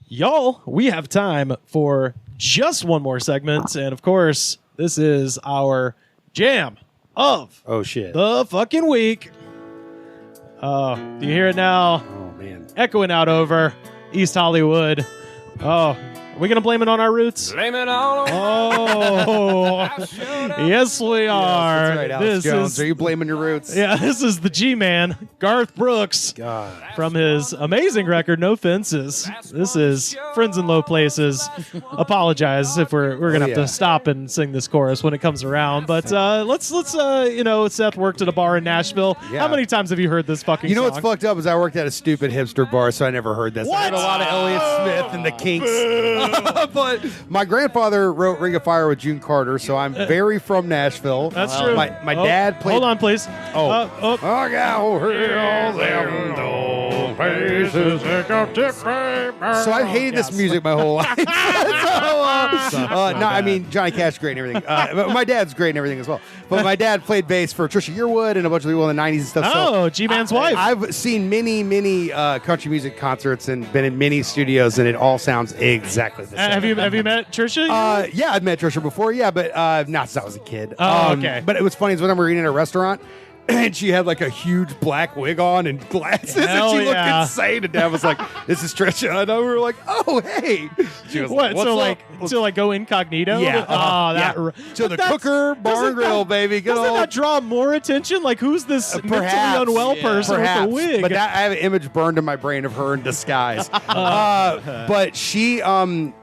Y'all, we have time for just one more segment, and of course, this is our jam of the fucking week. Oh, do you hear it now? Oh, man. Echoing out over East Hollywood. Oh, are we going to blame it on our roots? Blame it all on Oh, yes, we are. That's right, Alex Jones. Are you blaming your roots? Yeah, this is the G-Man, Garth Brooks, from his amazing record, No Fences. This is Friends in Low Places. Apologize if we're gonna have to stop and sing this chorus when it comes around. But let's Seth worked at a bar in Nashville. Yeah. How many times have you heard this fucking You know song? what's fucked up is I worked at a stupid hipster bar, so I never heard this. What? I heard a lot of Elliott Smith and the Kinks. But my grandfather wrote Ring of Fire with June Carter, so I'm very from Nashville. That's true. My dad played... Hold on, please. I got them places. So I've hated this music my whole life. I mean, Johnny Cash is great and everything. But my dad's great and everything as well. But my dad played bass for Trisha Yearwood and a bunch of people in the 90s and stuff. Oh, G-Man's wife. I've seen many country music concerts and been in many studios, and it all sounds exactly the same. Have you met Trisha? Yeah, I've met Trisha before, but not since I was a kid. Oh, okay. But it was funny is when we were eating at a restaurant, and she had like a huge black wig on and glasses, Hell and she looked yeah. insane. And Dad was like, "This is Trisha," and we were like, "Oh, hey." She was What? like, "What's So up?" go incognito? Yeah. Oh, Yeah. So the cooker bar and grill, baby. Good Doesn't old. that draw more attention? Like, who's this mentally Perhaps. unwell person Perhaps, with a wig? but I have an image burned in my brain of her in disguise. But she, and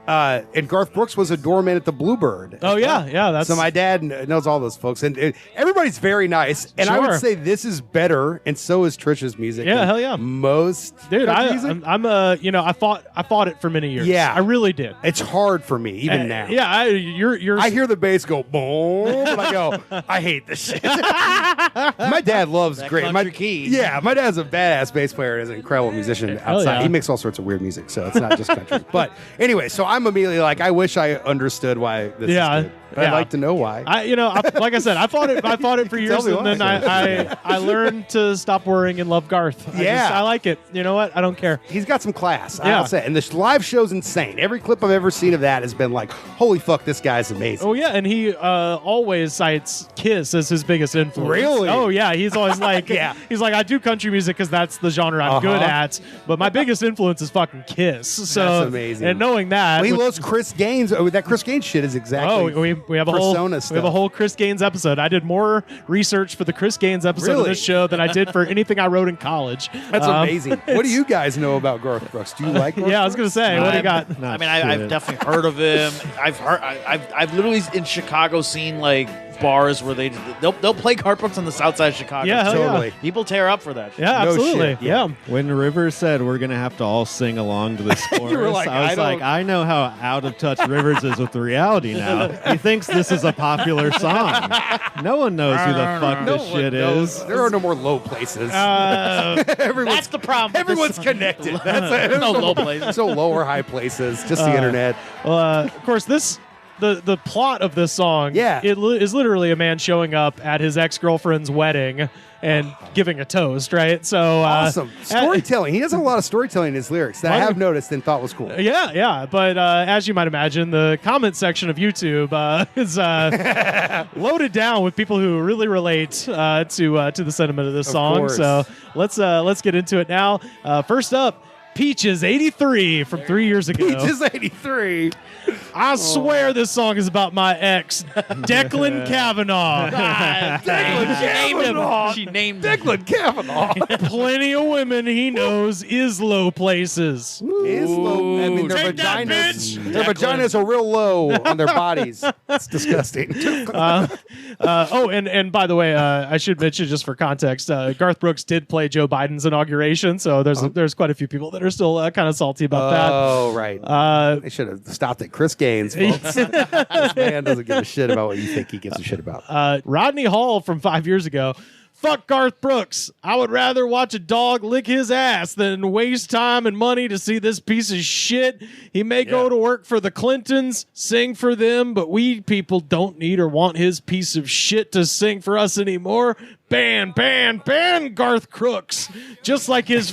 Garth Brooks was a doorman at the Bluebird. Oh yeah, that's So my dad knows all those folks, and everybody's very nice. And I Sure. would say this is better, and so is Trisha's music. Yeah, than hell yeah. Most dude. country music. I fought it for many years. Yeah. I really did. It's hard for me even now. Yeah, you're. I hear the bass go boom, and I go, I hate this shit. My dad loves great. country key. Yeah, my dad's a badass bass player and is an incredible musician outside. yeah. He makes all sorts of weird music, so it's not just country. But anyway, so I'm immediately like, I wish I understood why this is good. But I'd like to know why. Like I said, I fought it for years, me and then why. I learned to stop worrying and love Garth. I like it. You know what? I don't care. He's got some class, Yeah. I'll say. And the live show's insane. Every clip I've ever seen of that has been like, holy fuck, this guy's amazing. Oh yeah, and he always cites Kiss as his biggest influence. Really? Oh yeah, he's always like, he's like, I do country music because that's the genre I'm good at, but my biggest influence is fucking Kiss. So That's amazing. And knowing that, Well, he loves Chris Gaines. Oh, that Chris Gaines shit is exactly. we have a whole Persona we have a stuff. whole Chris Gaines episode. I did more research for the Chris Gaines episode of Really? this show than I did for anything I wrote in college. That's amazing. What do you guys know about Garth Brooks? Do you like Garth Yeah, I was gonna say, what do you got? I mean, I've definitely heard of him. I've literally in Chicago seen like bars where they'll play Garth Brooks on the south side of Chicago. Yeah, hell yeah. Totally. People tear up for that shit. Yeah, No absolutely. shit. Yeah. When Rivers said we're going to have to all sing along to this chorus, were like, I was I like, don't- I know how out of touch Rivers is with reality now. He thinks this is a popular song. No one knows who the fuck this shit is. There are no more low places. Everyone's, That's the problem. everyone's connected. That's no low places. So low or high places, just the internet. Of course, the plot of this song, is literally a man showing up at his ex-girlfriend's wedding and giving a toast, right? So Awesome. Storytelling. He does a lot of storytelling in his lyrics that I have noticed and thought was cool. Yeah. But as you might imagine, the comment section of YouTube is loaded down with people who really relate to the sentiment of this song. course. So let's get into it now. First up, Peaches 83 from 3 years ago. Peaches 83. I swear this song is about my ex, Declan Kavanaugh. She named him. Declan Kavanaugh. Plenty of women he knows is low places. Is low. I mean, their Take that, vaginas. bitch! Their vaginas are real low on their bodies. It's disgusting. And by the way, I should mention just for context, Garth Brooks did play Joe Biden's inauguration, so there's quite a few people that are still kind of salty about that. Oh, right. They should have stopped at Chris Gaines, folks. This man doesn't give a shit about what you think he gives a shit about. Rodney Hall from 5 years ago. Fuck Garth Brooks. I would rather watch a dog lick his ass than waste time and money to see this piece of shit. He may go to work for the Clintons, sing for them, but we people don't need or want his piece of shit to sing for us anymore. ban Garth Brooks, just like his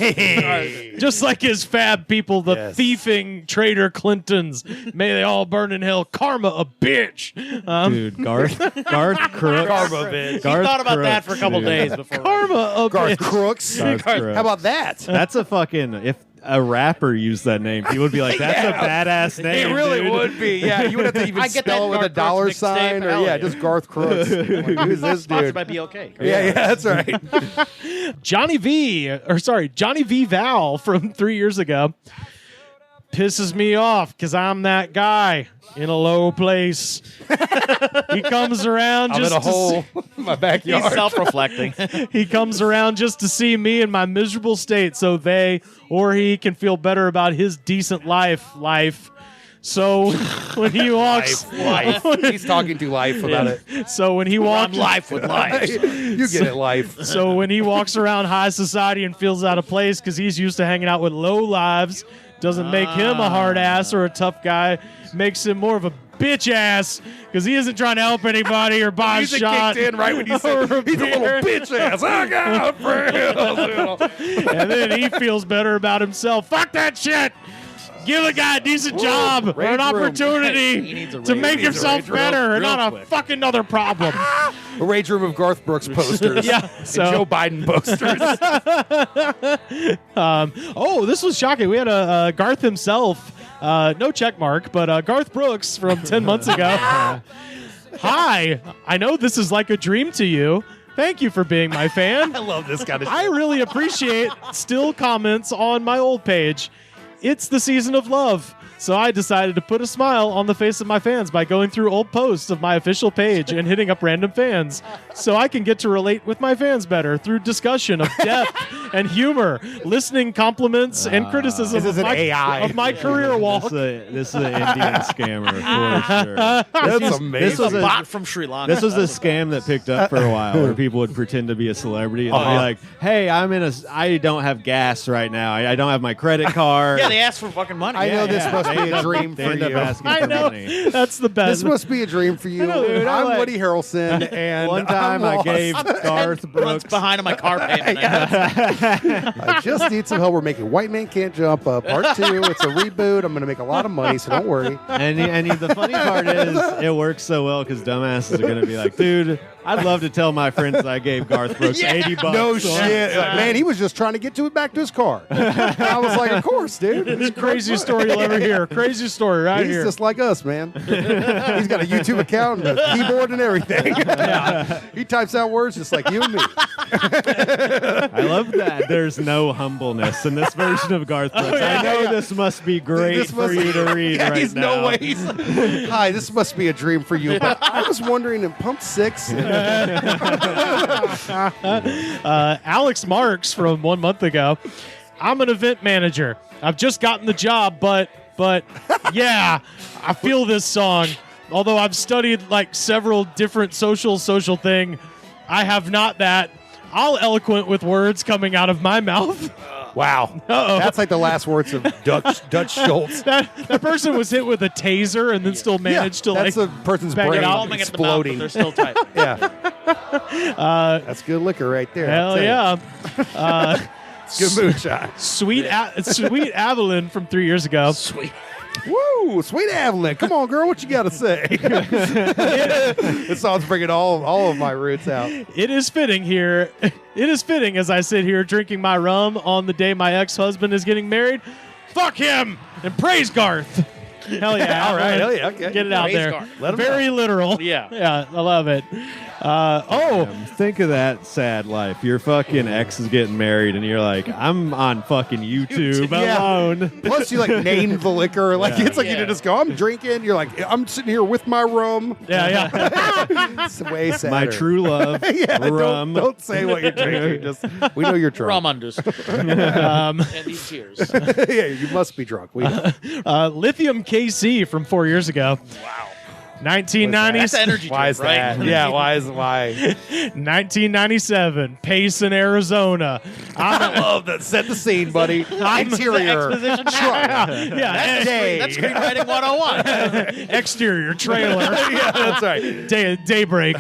fab people, the thieving traitor Clintons. May they all burn in hell. Karma a bitch. Dude, Garth Crooks. Karma bitch. He thought about that for a couple dude. days before. Karma a Garth bitch. Crooks. Garth Crooks. How about that? That's a fucking if a rapper used that name, he would be like, "That's a badass name." It really dude. would be. Yeah, you would have to even I get spell it that with a Garth dollar Brooks sign, mixtape, or hell yeah. just Garth Crooks. Who's this Sponsored dude? by BOK. Yeah, that's right. Johnny V Val from 3 years ago pisses me off because I'm that guy in a low place. He comes around I'm just in a to hole in my backyard. He's self-reflecting. he comes around just to see me in my miserable state so they or he can feel better about his decent life. So when he walks life. He's talking to life about it. so when he On walks life with life. You get it, life. so when he walks around high society and feels out of place because he's used to hanging out with low lives, doesn't make him a hard ass or a tough guy, makes him more of a bitch ass because he isn't trying to help anybody or buy a Music shot. kicked in right when you said or a he's a little beer. bitch ass. I got friends. And then he feels better about himself. Fuck that shit. Give a guy a decent job or rage an room. opportunity He needs a to rage- make he needs a himself rage room better and real not a quick. fucking other problem. A rage room of Garth Brooks posters. Yeah, And so- Joe Biden posters. This was shocking. We had a Garth himself, no check mark, but Garth Brooks from 10 months ago. Hi, I know this is like a dream to you. Thank you for being my fan. I love this kind of shit. I really appreciate still comments on my old page. It's the season of love. So I decided to put a smile on the face of my fans by going through old posts of my official page and hitting up random fans so I can get to relate with my fans better through discussion of depth and humor, listening compliments and criticism This is an AI. of my career walk. This is an Indian scammer for sure. That's amazing. This was a Bot from Sri Lanka. This was a scam that picked up for a while, where people would pretend to be a celebrity and they'd be like, "Hey, I don't have gas right now. I don't have my credit card." Yeah, they asked for fucking money. I know this must They be end a up- dream they for end up you. asking I for know. money. That's the best. This must be a dream for you. know, dude. I'm I like- Woody Harrelson, and One time I'm I gave lost. Garth Runs Brooks. behind on my car payment. I just need some help. We're making White Man Can't Jump part 2. It's a reboot. I'm going to make a lot of money, so don't worry. And the funny part is, it works so well because dumbasses are going to be like, "Dude, I'd love to tell my friends I gave Garth Brooks $80." No so- shit. Like, man, he was just trying to get back to his car. I was like, of course, dude. It's the craziest story you'll ever hear. Craziest story right He's here. just like us, man. He's got a YouTube account and a keyboard and everything. He types out words just like you and me. I love that there's no humbleness in this version of Garth Brooks. I know this must be great This for must- you to read Yeah, right he's now. no way. He's like, hi, this must be a dream for you. But I was wondering in Pump 6. Alex Marks from 1 month ago. I'm an event manager. I've just gotten the job, but yeah, I feel this song. Although I've studied like several different social thing, I have not that. I'll eloquent with words coming out of my mouth. Wow. That's like the last words of Dutch Schultz. That person was hit with a taser and then still managed to that's like. a person's bang it brain out. Foaming at the mouth, but exploding. they're still tight. Yeah. That's good liquor right there. Hell I'll tell you. yeah. Good moonshine. Sweet Evelyn from 3 years ago. Sweet. Woo, sweet Evelyn. Come on, girl. What you got to say? This song's bringing all of my roots out. It is fitting here. It is fitting as I sit here drinking my rum on the day my ex-husband is getting married. Fuck him and praise Garth. Hell yeah. All right. Evelyn. Hell yeah. Okay. Get it out Praise there. Garth. Let 'em Very literal. Yeah. Yeah, I love it. Think of that sad life. Your fucking ex is getting married, and you're like, "I'm on fucking YouTube Yeah. alone." Plus, you like name the liquor. Like it's like you Yeah. just go. I'm drinking. You're like, I'm sitting here with my rum. Yeah. It's way sadder. My true love, Yeah, rum. Don't say what you're drinking. Just we know you're Rum drunk. unders. And these cheers. Yeah, you must be drunk. We know. Lithium KC from 4 years ago. Wow. 1990s. That's energy drink, Why is right? that? Yeah, why? 1997. Payson, Arizona. I love that. Set the scene, buddy. Interior. Exposition Yeah. That's screenwriting 101. Exterior trailer. Yeah, that's right. Daybreak.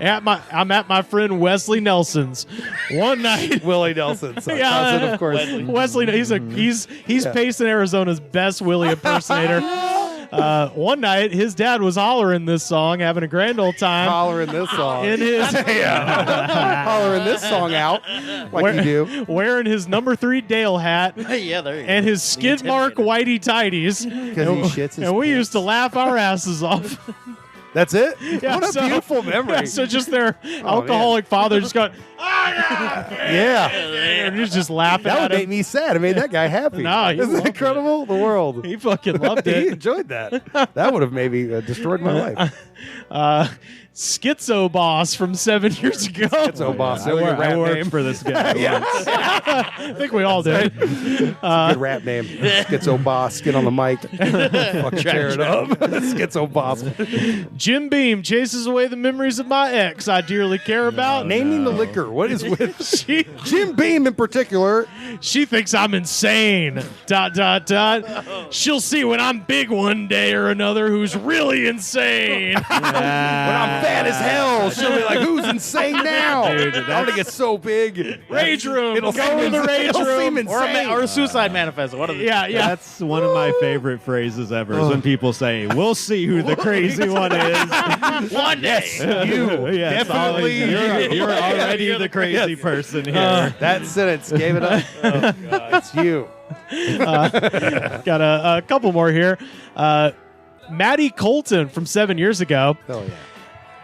I'm at my friend Wesley Nelson's one night. Willie Nelson's cousin, of course. Wesley, he's pacing Arizona's best Willie impersonator. One night, his dad was hollering this song, having a grand old time. Hollering this song. In his Hollering this song out like you do. Wearing his number 3 Dale hat. Yeah, there you go. And his skid mark whitey tighties. Because he shits his And we pants. used to laugh our asses off. That's it? Yeah, what a beautiful memory. Yeah, so just their alcoholic father just going, yeah. and he's just laughing That at would him. make me sad. It made that guy happy. No, he Isn't loved it incredible? The world. He fucking loved He it. enjoyed that. That would have maybe destroyed my life. Schizo Boss from 7 years ago. Schizo Boss. I worked for this guy. once. I think we all did. Good rap name. Schizo Boss. Get on the mic. Fucking tear it up. Schizo Boss. Jim Beam chases away the memories of my ex I dearly care about. Naming the liquor. What is with She, Jim Beam in particular? she thinks I'm insane. ... She'll see when I'm big one day or another who's really insane. When I'm fat as hell, she'll be like, "Who's insane now?" Dude, I'm gonna get so big. Rage room. It'll Go to the rage it'll seem room. insane. Or a suicide manifesto. One of the Yeah, yeah. That's one of my favorite phrases ever is when people say, "We'll see who the crazy one is." one day. You Yeah, it's always- definitely. You're already the crazy Yes. person here. That sentence gave it up. Oh, God. It's you. Got a couple more here. Maddie Colton from 7 years ago. Oh yeah.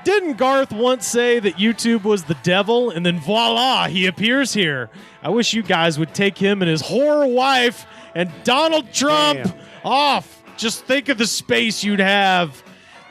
Didn't Garth once say that YouTube was the devil, and then voila, he appears here? I wish you guys would take him and his whore wife and Donald Trump Damn. off. Just think of the space you'd have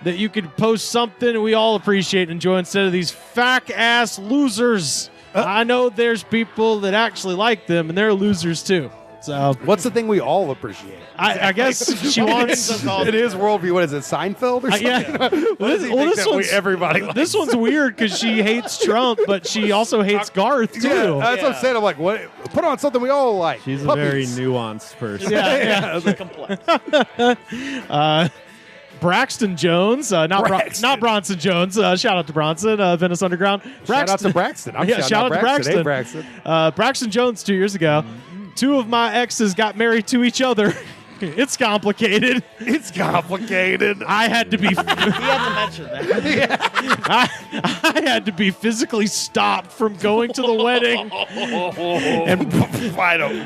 that you could post something we all appreciate and enjoy instead of these fack-ass losers. I know there's people that actually like them, and they're losers too. So What's the thing we all appreciate? I guess she wants... It is worldview. What is it? Seinfeld or something? yeah. What does he think that everybody likes? This one's weird because she hates Trump, but she also hates Garth too. Yeah, that's what I'm saying. I'm like, what? Put on something we all like. She's a Puppies. very nuanced person. Yeah, yeah. Complex. Braxton Jones, not Braxton. Bronson Jones. Shout out to Bronson, Venice Underground. Shout out to Braxton. I'm Yeah, shout out to Braxton. Hey, Braxton. Braxton Jones 2 years ago. Two of my exes got married to each other. It's complicated. It's complicated. I had to be. He had to mention that. I had to be physically stopped from going to the wedding. And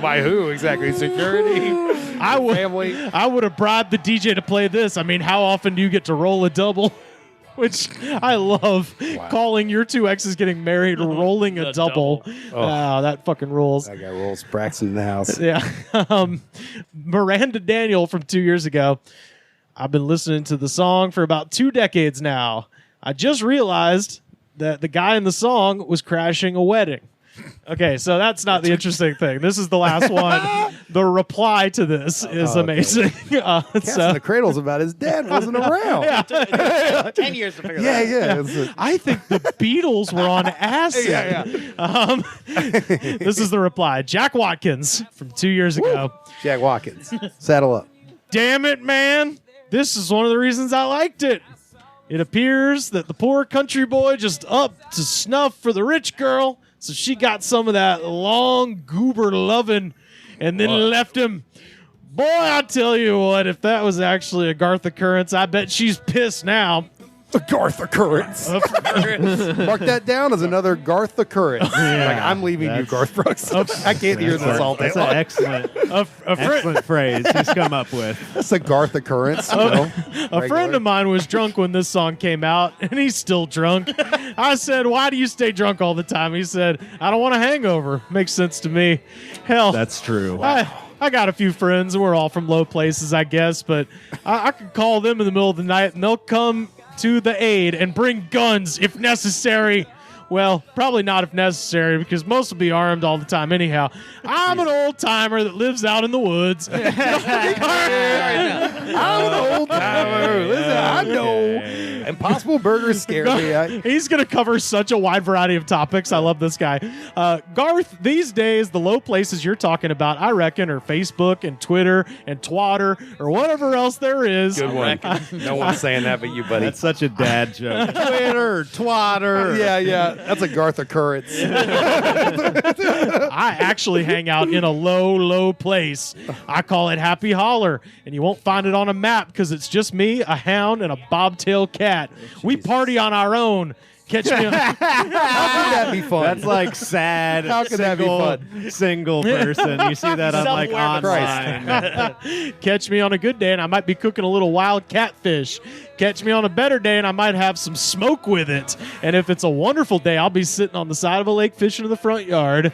By who exactly? Security? I would Family? I would have bribed the DJ to play this. I mean, how often do you get to roll a double? Which I love. Calling your two exes getting married, rolling a double. Oh, that fucking rules. That guy rolls. Braxton in the house. Yeah. Miranda Daniel from 2 years ago. I've been listening to the song for about 2 decades now. I just realized that the guy in the song was crashing a wedding. Okay, so that's not the interesting thing. This is the last one. The reply to this is amazing. Cats in the Cradle's about his dad wasn't around. 10 years to figure that out. Yeah. I think the Beatles were on acid. This is the reply. Jack Watkins from 2 years ago. Jack Watkins. Saddle up. Damn it, man. This is one of the reasons I liked it. It appears that the poor country boy just upped to snuff for the rich girl, so she got some of that long goober loving and then left him. Boy, I tell you what, if that was actually a Garth occurrence, I bet she's pissed now. The Garth occurrence. Mark that down as another Garth occurrence. Like, I'm leaving you, Garth Brooks. I can't hear this all day That's an long. excellent phrase he's come up with. That's a Garth occurrence. You know, A friend of mine was drunk when this song came out, and he's still drunk. I said, why do you stay drunk all the time? He said, I don't want a hangover. Makes sense to me. Hell, That's true. I got a few friends, and we're all from low places, I guess, but I could call them in the middle of the night, and they'll come to the aid and bring guns if necessary Well, probably not if necessary, because most will be armed all the time anyhow. I'm an old timer that lives out in the woods. I'm an old timer. Listen, I know. Impossible Burgers scare me. He's going to cover such a wide variety of topics. I love this guy. Garth, these days, the low places you're talking about, I reckon, are Facebook and Twitter and Twatter or whatever else there is. Good one. No one's saying that but you, buddy. That's such a dad joke. Twitter, twatter. Yeah. That's a Garth occurrence. I actually hang out in a low place. I call it Happy Holler, and you won't find it on a map because it's just me, a hound, and a bobtail cat. We party on our own. Catch me on. How could that be fun? That's like sad. How could that be fun? Single person. You see that on like online. Catch me on a good day, and I might be cooking a little wild catfish. Catch me on a better day, and I might have some smoke with it. And if it's a wonderful day, I'll be sitting on the side of a lake fishing in the front yard.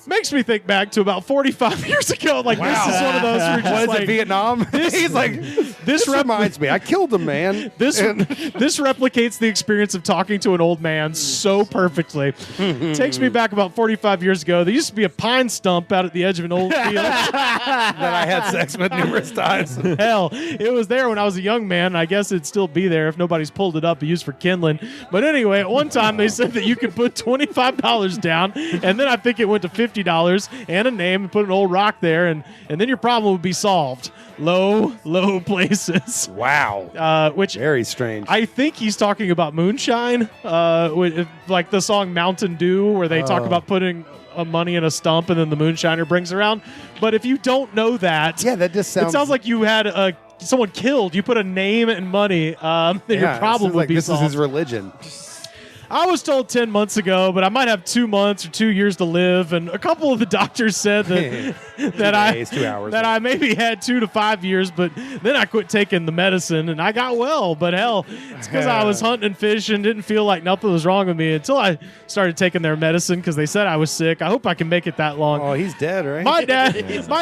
Makes me think back to about 45 years ago. Like, this is one of those where you're just what is like, it, Vietnam? He's like, this reminds me. I killed a man. This replicates the experience of talking to an old man so perfectly. Takes me back about 45 years ago. There used to be a pine stump out at the edge of an old field that I had sex with numerous times. Hell, it was there when I was a young man, and I guess it'd still be there if nobody's pulled it up and used for kindling. But anyway, at one time they said that you could put $25 down, and then I think it went to $50 and a name and put an old rock there, and then your problem would be solved. Low places. Wow. Which very strange. I think he's talking about moonshine, like the song Mountain Dew, where they talk about putting money in a stump and then the moonshiner brings around. But if you don't know that, that just sounds. It sounds like you had someone killed. You put a name and money, then your problem would be solved. This is his religion. I was told 10 months ago, but I might have 2 months or 2 years to live. And a couple of the doctors said that that I maybe had 2 to 5 years, but then I quit taking the medicine and I got well. But hell, it's because I was hunting and fishing, didn't feel like nothing was wrong with me until I started taking their medicine because they said I was sick. I hope I can make it that long. Oh, he's dead, right? My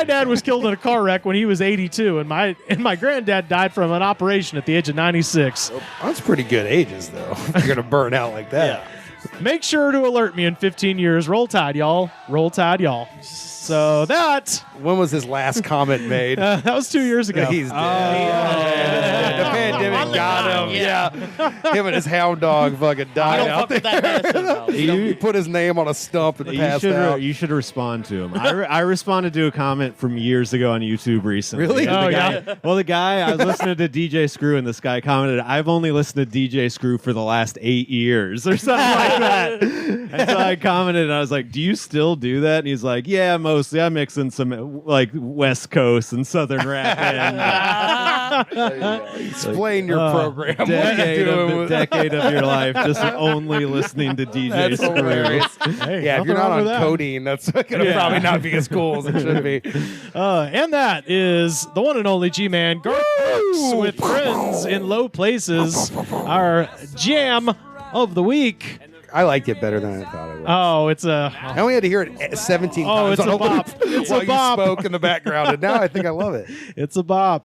dad was killed in a car wreck when he was 82, and my granddad died from an operation at the age of 96. That's pretty good ages, though. You're gonna burn out like that. Yeah. Make sure to alert me in 15 years. Roll Tide, y'all. Roll Tide, y'all. So when was his last comment made? That was 2 years ago. He's dead. The pandemic got him. Yeah. Him and his hound dog fucking died out there. He put his name on a stump and passed out. You should respond to him. I responded to a comment from years ago on YouTube recently. Really? The guy, I was listening to DJ Screw, and this guy commented, I've only listened to DJ Screw for the last 8 years or something like that. And so I commented, and I was like, do you still do that? And he's like, yeah, mostly. I mix in some like West Coast and Southern rap. Explain your program. Decade of your life just only listening to DJ Screw. Hey, if you're not on codeine, that's going to probably not be as cool as it should be. And that is the one and only G-Man, Garth Brooks, with Friends in Low Places, our jam of the week. I liked it better than I thought it would. Oh, it's I only had to hear it 17 times it's on a a bop. loop while you spoke in the background, and now I think I love it. It's a bop.